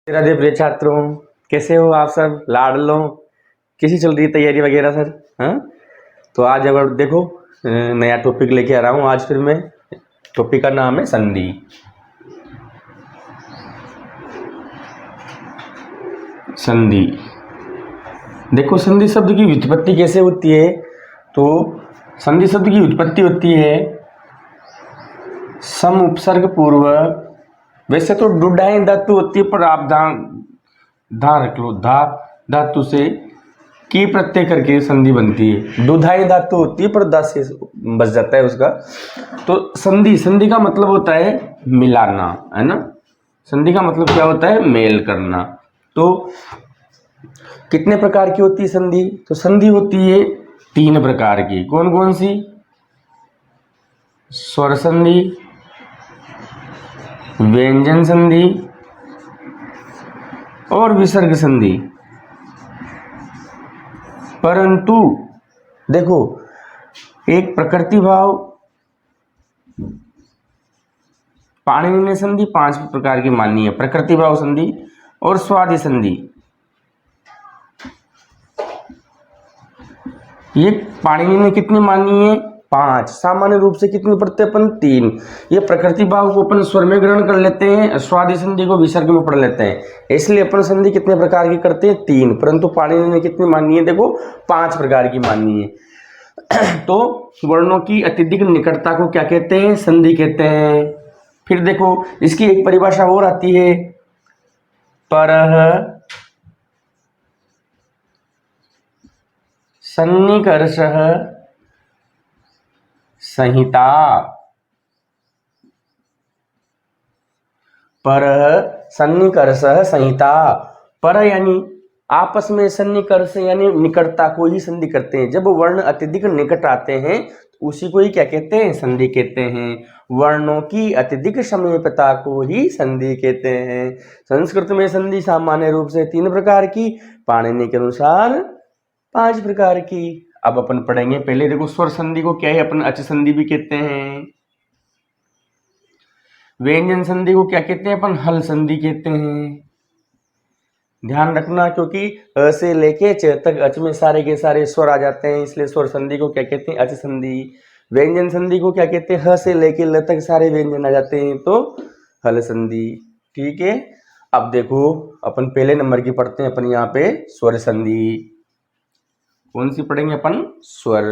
राधे प्रिय छात्रों, कैसे हो आप सब लाडलों। कैसी चल रही है तैयारी वगैरह सर? हाँ, तो आज अगर देखो नया टॉपिक लेके आ रहा हूँ। आज फिर मैं टॉपिक का नाम है संधि। संधि, देखो संधि शब्द की व्युत्पत्ति कैसे होती है। तो संधि शब्द की व्युत्पत्ति होती है सम उपसर्ग पूर्वक। वैसे तो डुडाई धातु होती है, पर आप धा रख लो, धा धातु से की प्रत्यय करके संधि बनती है। दुधाई धातु होती है, पर दा से बच जाता है उसका। तो संधि, संधि का मतलब होता है मिलाना, है ना। संधि का मतलब क्या होता है? मेल करना। तो कितने प्रकार की होती है संधि? तो संधि होती है 3 प्रकार की। कौन कौन सी? स्वर संधि, व्यंजन संधि और विसर्ग संधि। परंतु देखो, एक प्रकृति भाव, पाणिनि ने संधि 5 प्रकार की मानी है। प्रकृति भाव संधि और स्वादि संधि, ये पाणिनि ने कितनी मानी है? 5। सामान्य रूप से कितनी पढ़ते हैं अपन? 3। ये प्रकृति भाव को अपन स्वर में ग्रहण कर लेते हैं, स्वादि संधि को विसर्ग में पढ़ लेते हैं। इसलिए अपन संधि कितने प्रकार की करते हैं? 3। परंतु पाणिनि ने कितनी मानी है? देखो 5 प्रकार की मानी है। तो वर्णों की अत्यधिक निकटता को क्या कहते हैं? संधि कहते हैं। फिर देखो, इसकी एक परिभाषा और आती है, परः सन्निकर्षः संहिता। परः सन्निकर्षः संहिता। पर यानी आपस में, सन्निकर्ष यानी निकटता को ही संधि करते हैं। जब वर्ण अत्यधिक निकट आते हैं तो उसी को ही क्या कहते हैं? संधि कहते हैं। वर्णों की अत्यधिक समीपता को ही संधि कहते हैं। संस्कृत में संधि सामान्य रूप से 3 प्रकार की, पाणिनि के अनुसार 5 प्रकार की। अब अपन पढ़ेंगे। पहले देखो, स्वर संधि को क्या है? अपन अच संधि भी कहते हैं। व्यंजन संधि को क्या कहते हैं? अपन हल संधि कहते हैं। ध्यान रखना, क्योंकि अ से लेके च तक अच में सारे के सारे स्वर आ जाते हैं, इसलिए स्वर संधि को क्या कहते हैं? अच संधि। व्यंजन संधि को क्या कहते हैं? ह से लेके ल तक सारे व्यंजन आ जाते हैं, तो हल संधि। ठीक है। अब देखो, अपन पहले नंबर की पढ़ते हैं। अपन यहाँ पे स्वर संधि कौन सी पढ़ेंगे? अपन स्वर।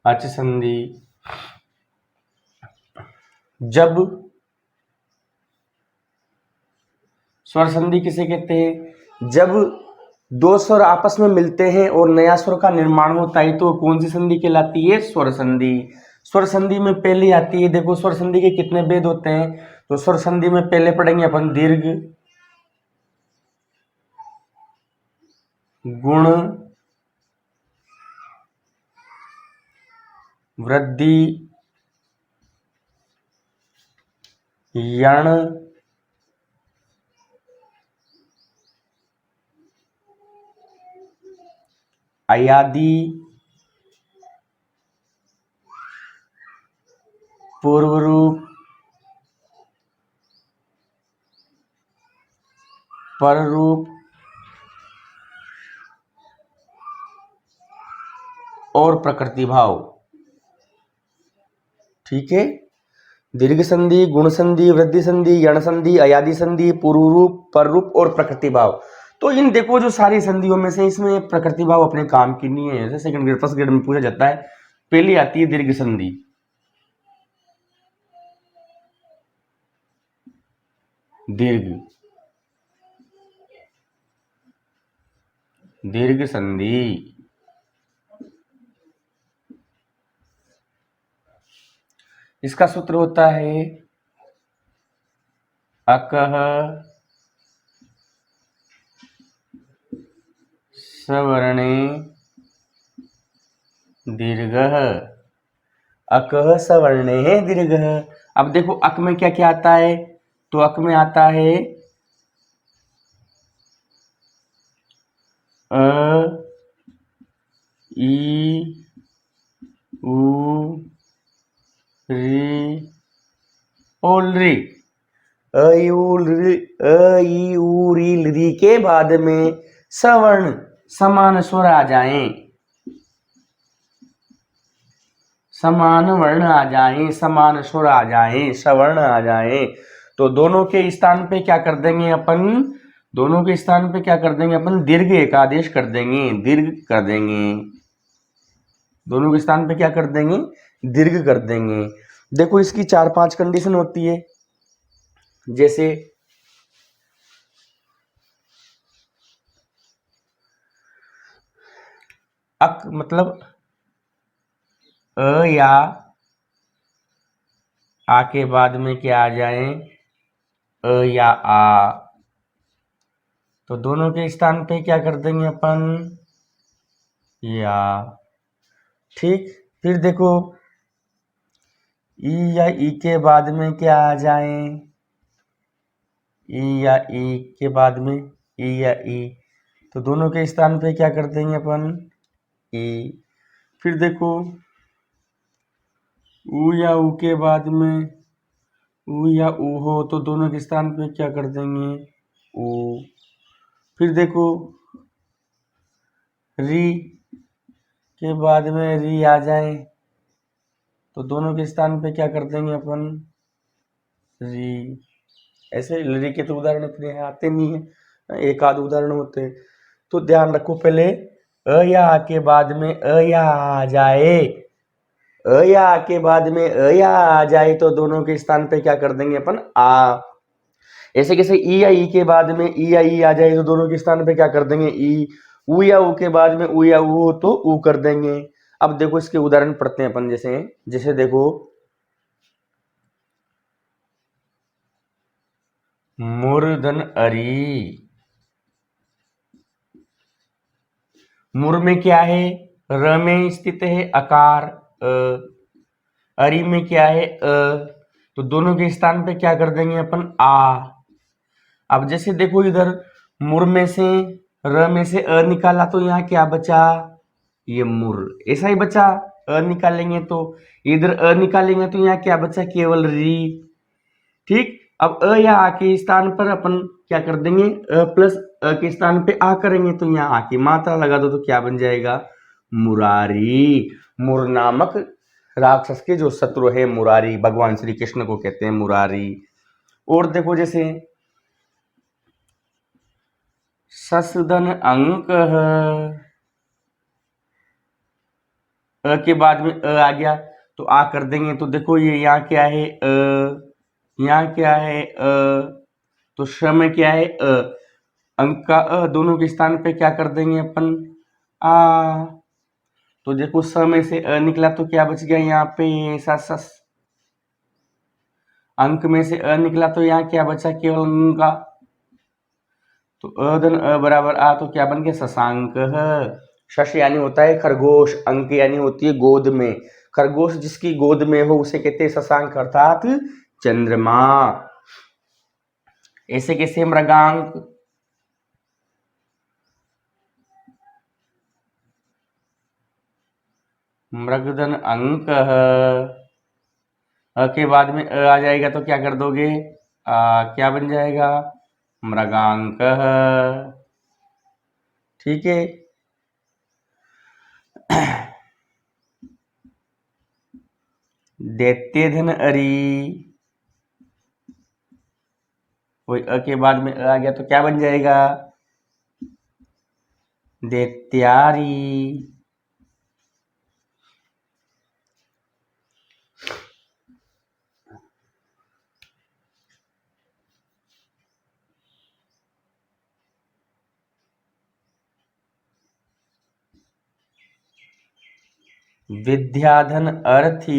अच संधि, जब स्वर संधि किसे कहते हैं? जब 2 स्वर आपस में मिलते हैं और नया स्वर का निर्माण होता है, तो कौन सी संधि कहलाती है? स्वर संधि। स्वर संधि में पहली आती है, देखो स्वर संधि के कितने भेद होते हैं। तो स्वर संधि में पहले पढ़ेंगे अपन दीर्घ, गुण, वृद्धि, यण, अयादि, पूर्व रूप, पर रूप और प्रकृति भाव। ठीक है। दीर्घ संधि, गुण संधि, वृद्धि संधि, यण संधि, अयादि संधि, पूर्व रूप, पर रूप और प्रकृति भाव। तो इन देखो, जो सारी संधियों में से इसमें प्रकृति भाव अपने काम की नहीं है। जैसे सेकंड ग्रेड, फर्स्ट ग्रेड में पूछा जाता है। पहली आती है दीर्घ संधि। दीर्घ, दीर्घ संधि, इसका सूत्र होता है अकः सवर्णे दीर्घः। अकः सवर्णे दीर्घः। अब देखो, अक में क्या क्या आता है? तो अक में आता है अ, ई, ऊ री ओलरी, अ ई उ री के बाद में सवर्ण समान स्वर आ जाएं, समान वर्ण आ जाएं, समान स्वर आ जाएं, सवर्ण आ जाएं, तो दोनों के स्थान पे क्या कर देंगे अपन, दोनों के स्थान पे क्या कर देंगे अपन, दीर्घ एक आदेश कर देंगे, दीर्घ कर देंगे, दोनों के स्थान पे क्या कर देंगे, दीर्घ कर देंगे। देखो इसकी 4-5 कंडीशन होती है, जैसे अक मतलब अ या आ के बाद में क्या आ जाए, अ या आ, तो दोनों के स्थान पे क्या कर देंगे अपन, या। ठीक, फिर देखो ई या ई के बाद में क्या आ जाए, ई या ई के बाद में ई या ई, तो दोनों के स्थान पे क्या कर देंगे अपन, ई। फिर देखो ऊ या ऊ के बाद में ऊ या ऊ हो, तो दोनों के स्थान पे क्या कर देंगे, ऊ। फिर देखो री के बाद में री आ जाए, तो दोनों के स्थान पे क्या कर देंगे अपन, री। ऐसे री के तो उदाहरण इतने आते नहीं है, एक आध उदाहरण होते हैं, तो ध्यान रखो पहले अ या आ के बाद में अ या आ जाए, अ या आ के बाद में अ या आ जाए, तो दोनों के स्थान पे क्या कर देंगे अपन, आ। ऐसे कैसे ई या ई के बाद में ई या ई आ जाए, तो दोनों के स्थान पे क्या कर देंगे, ई। ऊ या ऊ के बाद में ऊ या ऊ हो, तो ऊ कर देंगे। अब देखो इसके उदाहरण पढ़ते हैं अपन, जैसे जैसे देखो मूर्धन अरी, मुर में क्या है, र में स्थित है अकार अ, अरी में क्या है अ, तो दोनों के स्थान पे क्या कर देंगे अपन, आ। अब जैसे देखो इधर मुर में से र में से अ निकाला, तो यहाँ क्या बचा, ये मुर, ऐसा ही बचा। अ निकालेंगे तो इधर अ निकालेंगे, तो यहाँ क्या बचा, केवल री। ठीक, अब अ या आ के स्थान पर अपन क्या कर देंगे, अ प्लस अ के स्थान पे आ करेंगे, तो यहाँ आ की मात्रा लगा दो, तो क्या बन जाएगा, मुरारी। मुर नामक राक्षस के जो शत्रु है मुरारी, भगवान श्री कृष्ण को कहते हैं मुरारी। और देखो जैसे ससुदन अंक, अ के बाद में अ आ गया, तो आ कर देंगे, तो देखो ये यहाँ क्या है अ, यहाँ क्या है अ, तो श में क्या है अ, अंक का अ, दोनों के स्थान पे क्या कर देंगे अपन, आ। तो देखो स में से अ निकला, तो क्या बच गया यहाँ पे, सस। अंक में से अ निकला, तो यहाँ क्या बचा, केवल अंक का, तो अ धन अ बराबर आ, तो क्या बन गया, शशांक। शश यानी होता है खरगोश, अंक यानी होती है गोद में, खरगोश जिसकी गोद में हो उसे कहते हैं शशांक, अर्थात चंद्रमा। ऐसे कैसे मृगांक, मृगधन अंक, अ के बाद में अ आ जाएगा, तो क्या कर दोगे, क्या बन जाएगा, मृगांक। ठीक है, दैत्य धन अरी, कोई अ के बाद में अ आ गया, तो क्या बन जाएगा, दैत्यारी। विद्याधन अर्थी,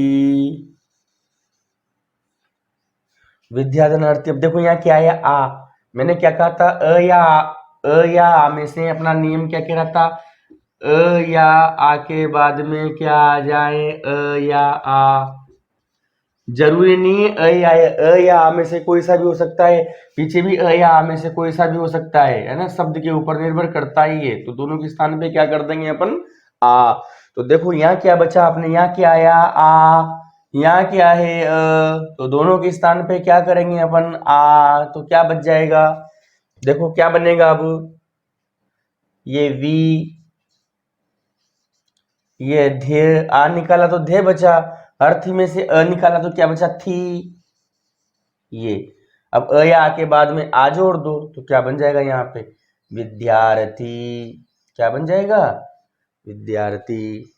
विद्याधन अर्थी। अब देखो यहाँ क्या है, आ। मैंने क्या कहा था, अ या आ में से अपना नियम क्या कह रहा था, अ या आ के बाद में क्या आ जाए, अ या आ। जरूरी नहीं है अ या आ में से कोई सा भी हो सकता है, पीछे भी अ या आ में से कोई सा भी हो सकता है ना, शब्द के ऊपर निर्भर करता ही है, तो दोनों के स्थान पे क्या कर देंगे अपन, आ। तो देखो यहाँ क्या बचा आपने, यहाँ क्या आया आ, यहाँ क्या है तो दोनों के स्थान पे क्या करेंगे अपन आ, तो क्या बच जाएगा, देखो क्या बनेगा अब, ये वी, ये ध्येय, आ निकाला तो ध्येय बचा, अर्थी में से अ निकाला तो क्या बचा थी, ये अब अ या आ के बाद में आ जोड़ दो तो क्या बन जाएगा यहाँ पे विद्यार्थी, क्या बन जाएगा विद्यार्थी।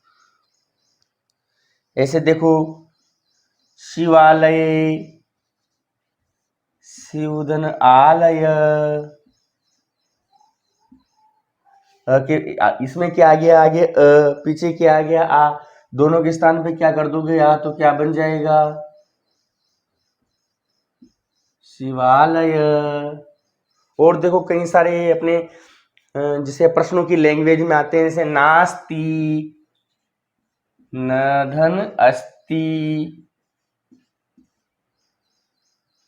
ऐसे देखो शिवालय, शिवधन आलय, इसमें क्या आ गया आगे पीछे क्या आ गया आ, दोनों के स्थान पे क्या कर दोगे आ तो क्या बन जाएगा शिवालय। और देखो कई सारे अपने जैसे प्रश्नों की लैंग्वेज में आते हैं, जैसे नास्ति, न धन अस्ति,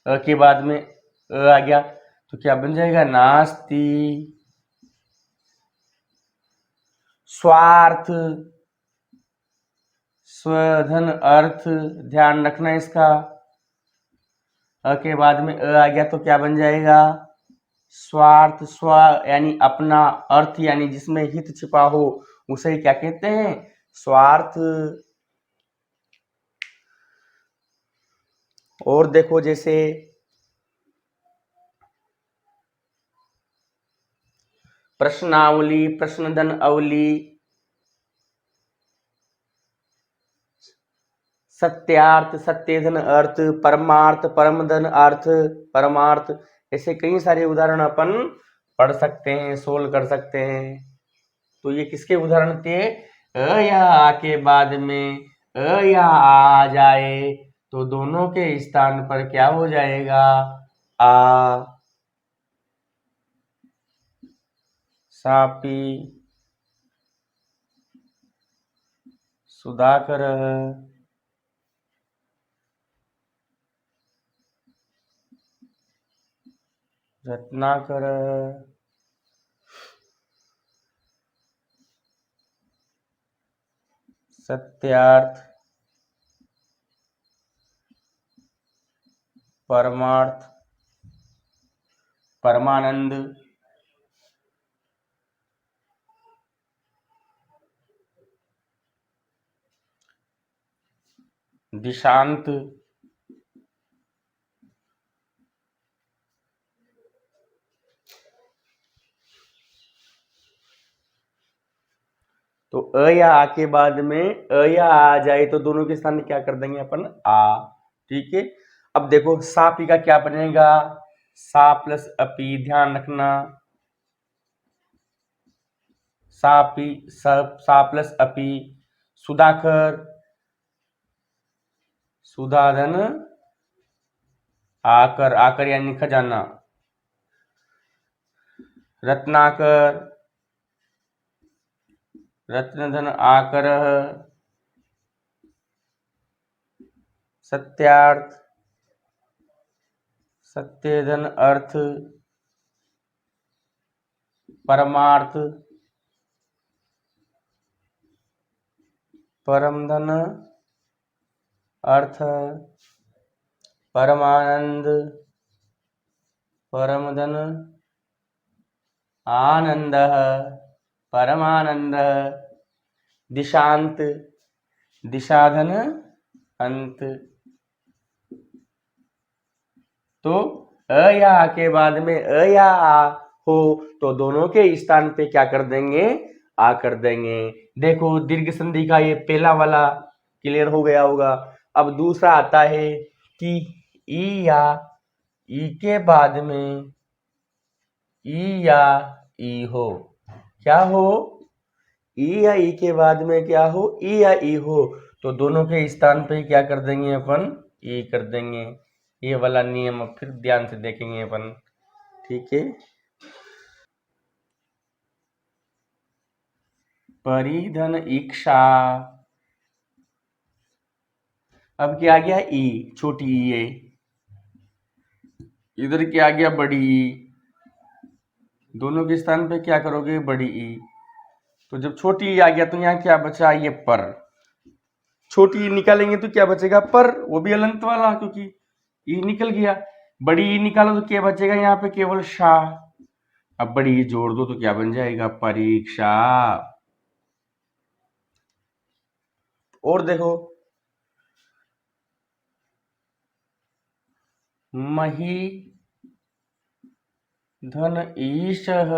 के बाद में आ गया तो क्या बन जाएगा नास्ति। स्वार्थ, स्वधन अर्थ, ध्यान रखना इसका, के बाद में आ गया तो क्या बन जाएगा स्वार्थ, स्व यानी अपना, अर्थ यानी जिसमें हित छिपा हो उसे क्या कहते हैं स्वार्थ। और देखो जैसे प्रश्नावली, प्रश्नधन अवली, सत्यार्थ, सत्यधन अर्थ, परमार्थ, परमधन अर्थ, परमार्थ, ऐसे कई सारे उदाहरण अपन पढ़ सकते हैं, सोल्व कर सकते हैं। तो ये किसके उदाहरण थे, अ या आ के बाद में अ या आ जाए तो दोनों के स्थान पर क्या हो जाएगा आ। सापी, सुधाकर, रत्नाकर, सत्यार्थ, परमार्थ, परमानंद, दिशांत, तो अ या आ के बाद में अ या आ जाए तो दोनों के स्थान क्या कर देंगे अपन आ, ठीक है। अब देखो सापी का क्या बनेगा सा प्लस अपी, ध्यान रखना सापी, सा प्लस अपी, सुधाकर, सुधाधन आकर, आकर यानी खजाना, रत्नाकर, रत्नधन आकर, सत्यार्थ, सत्यधन अर्थ, परमार्थ, परमधन अर्थ, परमानंद, परमधन आनंद, परमानंद, दिशांत, दिशाधन अंत। तो अ या आ के बाद में अ या आ हो तो दोनों के स्थान पे क्या कर देंगे आ कर देंगे। देखो दीर्घ संधि का ये पहला वाला क्लियर हो गया होगा। अब दूसरा आता है कि ई या ई के बाद में ई या ई हो, क्या हो ई या ई के बाद में क्या हो ई या ई हो तो दोनों के स्थान पे क्या कर देंगे अपन ई कर देंगे। ये वाला नियम अब फिर ध्यान से देखेंगे अपन, ठीक है। परिधन इक्षा, अब क्या आ गया ई, छोटी ई है, इधर क्या आ गया बड़ी ई, दोनों के स्थान पे क्या करोगे बड़ी ई, तो जब छोटी ई आ गया तो यहाँ क्या बचा, ये पर। छोटी ई निकालेंगे तो क्या बचेगा, पर, वो भी अलंत वाला, क्योंकि ई निकल गया। बड़ी ई निकालो तो क्या बचेगा यहाँ पे, केवल शाह। अब बड़ी ई जोड़ दो तो क्या बन जाएगा, परीक्षा। और देखो, मही धन ईशः,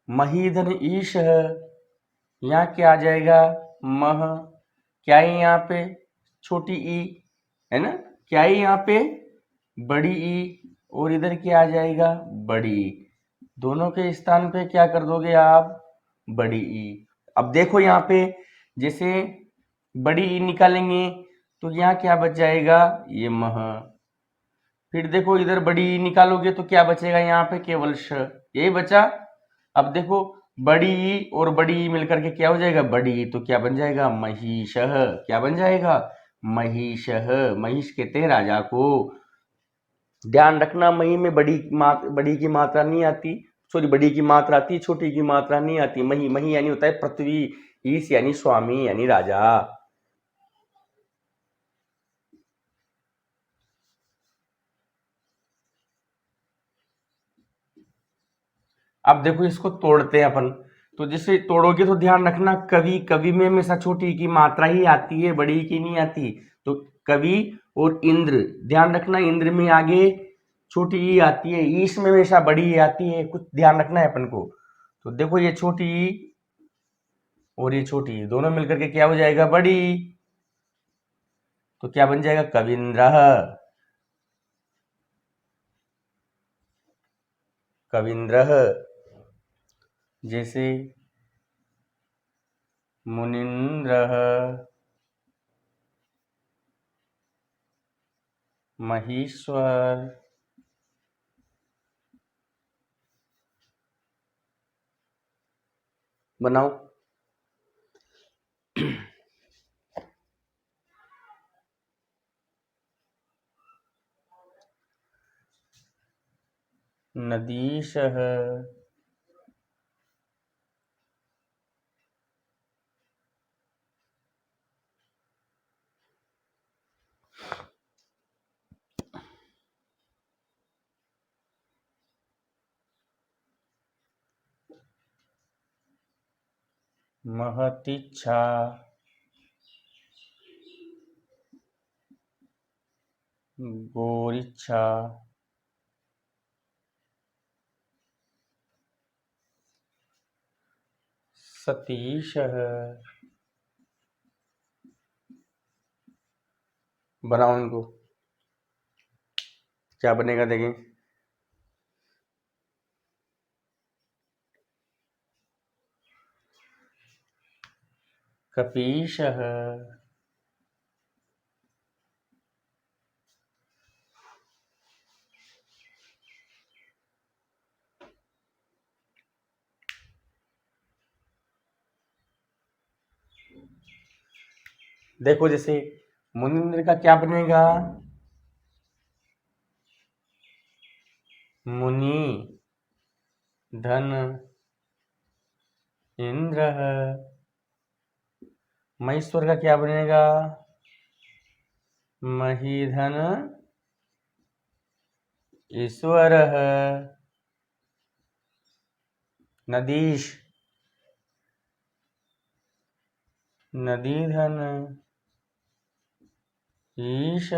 मही धन ईशः, यहाँ क्या आ जाएगा, मह। क्या है यहाँ पे, छोटी ई, है ना, क्या है यहाँ पे, बड़ी ई, और इधर क्या आ जाएगा, बड़ी ई। दोनों के स्थान पे क्या कर दोगे आप, बड़ी ई। अब देखो यहाँ पे, जैसे बड़ी ई निकालेंगे तो यहाँ क्या बच जाएगा, ये मह। फिर देखो इधर बड़ी ई निकालोगे तो क्या बचेगा यहाँ पे, केवल श, यही बचा। अब देखो बड़ी ई और बड़ी ई मिलकर के क्या हो जाएगा, बड़ी ई, तो क्या बन जाएगा, महिषः। क्या बन जाएगा, महिषः। महिष कहते हैं राजा को। ध्यान रखना, मही में बड़ी की मात्रा नहीं आती, सॉरी, बड़ी की मात्रा आती, छोटी की मात्रा नहीं आती। मही, मही यानी होता है पृथ्वी, ईश यानी स्वामी यानी राजा। अब देखो इसको तोड़ते हैं अपन। तो जैसे तोड़ोगे तो ध्यान रखना, कवि, कवि में हमेशा छोटी की मात्रा ही आती है, बड़ी की नहीं आती। तो कवि और इंद्र, ध्यान रखना, इंद्र में आगे छोटी ई आती है, ईश में हमेशा बड़ी ई आती है, कुछ ध्यान रखना है अपन को। तो देखो ये छोटी ई और ये छोटी ई दोनों मिलकर के क्या हो जाएगा, बड़ी ई। तो क्या बन जाएगा, कविंद्रः। कविंद्रः, जैसे मुनीन्द्रः, महेश्वर। बनाओ। नदीशः, महतीच्छा, गोरिच्छा, सतीशः। बनाओ इनको, क्या बनेगा देखें। कपीशः, देखो जैसे मुनिंद्र का क्या बनेगा, मुनि धन इंद्र। महेश्वर का क्या बनेगा, महीधन ईश्वर। नदीश, नदीधन ईश।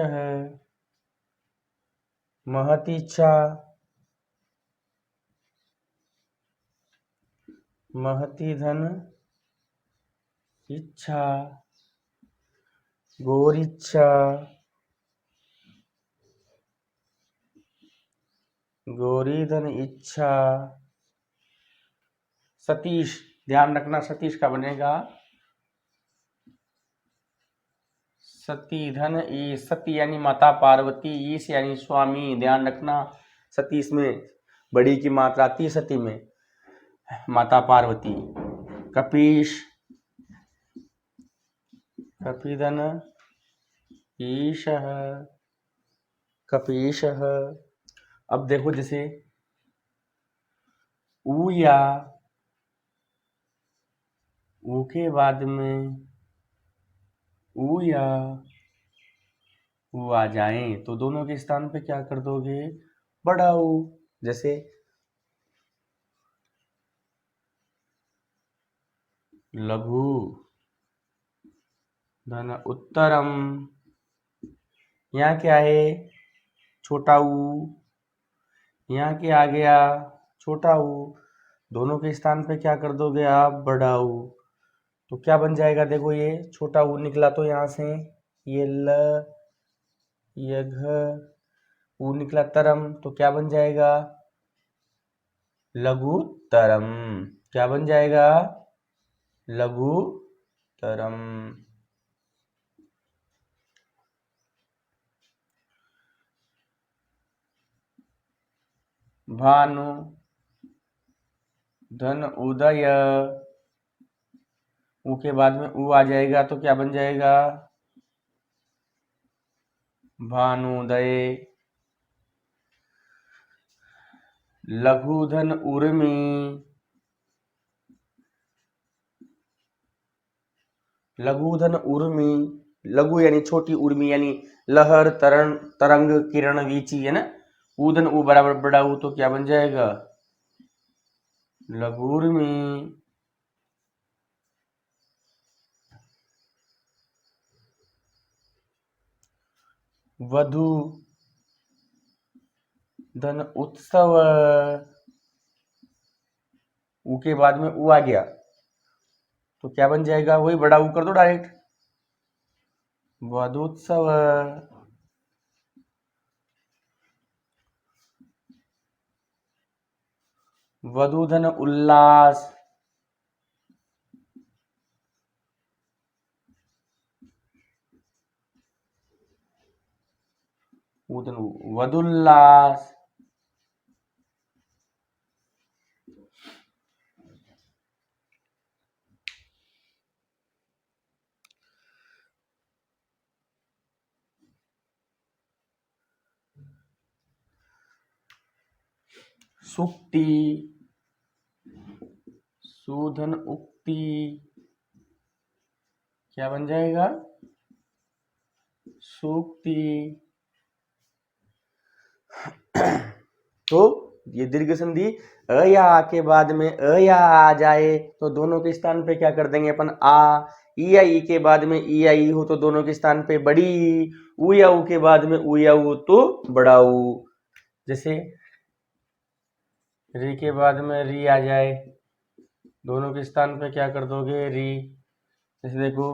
महतीच्छा, महती धन इच्छा। गोरिच्छा, गोरीधन इच्छा। सतीश, ध्यान रखना, सतीश का बनेगा सती धन ई, सती यानी माता पार्वती, ईश यानी स्वामी, ध्यान रखना। सतीश में बड़ी की मात्रा आती है, सती में माता पार्वती। कपीश, कपिधन ईशः, कपीशः। अब देखो जैसे ऊया, ऊ के बाद में ऊ या ऊ आ जाए तो दोनों के स्थान पे क्या कर दोगे, बड़ा ऊ। जैसे लघु धन उत्तरम, यहाँ क्या है, छोटा ऊ, यहाँ क्या आ गया, छोटा ऊ। दोनों के स्थान पे क्या कर दोगे आप, बड़ा ऊ। तो क्या बन जाएगा, देखो ये छोटा ऊ निकला तो यहाँ से ये ल, ये घ, ऊ निकला तरम, तो क्या बन जाएगा, लघुतरम। क्या बन जाएगा, लघुतरम। भानु धन उदय, ऊ के बाद में ऊ आ जाएगा तो क्या बन जाएगा, भानुदय। लघु धन उर्मी, लघु धन उर्मी, लघु यानी छोटी, उर्मी यानी लहर, तरंग, तरंग, किरण, वीची, है ना। ऊधन ऊ बराबर बड़ा ऊ, तो क्या बन जाएगा, लघुर्मी। वधु धन उत्सव, ऊ के बाद में ऊ आ गया तो क्या बन जाएगा, वही बड़ा ऊ कर दो डायरेक्ट, वधुत्सव। वधु धन उल्लास, ऊधन वधुल्लास। सुक्ति, सुधन उक्ति, क्या बन जाएगा, सूक्ति। तो ये दीर्घ संधि अ या आ के बाद में अ या आ जाए तो दोनों के स्थान पे क्या कर देंगे अपन, आ। ई या ई के बाद में ई या ई हो तो दोनों के स्थान पे बड़ी ई। ऊ या ऊ के बाद में ऊ या ऊ तो बड़ा ऊ। जैसे री के बाद में री आ जाए, दोनों के स्थान पे क्या कर दोगे, री। जैसे देखो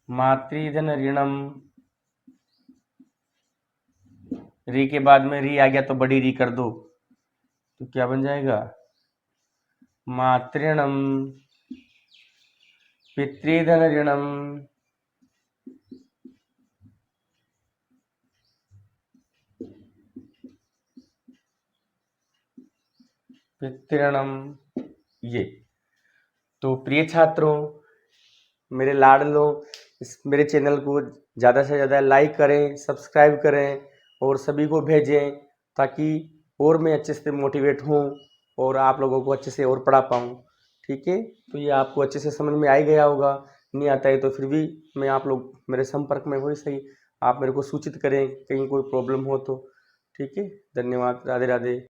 मातृधन ऋणम, री के बाद में री आ गया तो बड़ी री कर दो तो क्या बन जाएगा, मातृणम। पितृधन ऋणम, पितृणम। ये तो प्रिय छात्रों, मेरे लाडलों, इस मेरे चैनल को ज़्यादा से ज़्यादा लाइक करें, सब्सक्राइब करें और सभी को भेजें ताकि और मैं अच्छे से मोटिवेट हूँ और आप लोगों को अच्छे से और पढ़ा पाऊँ। ठीक है, तो ये आपको अच्छे से समझ में आ ही गया होगा। नहीं आता है तो फिर भी मैं, आप लोग मेरे संपर्क में हो ही सही, आप मेरे को सूचित करें कहीं कोई प्रॉब्लम हो तो। ठीक है, धन्यवाद, राधे राधे।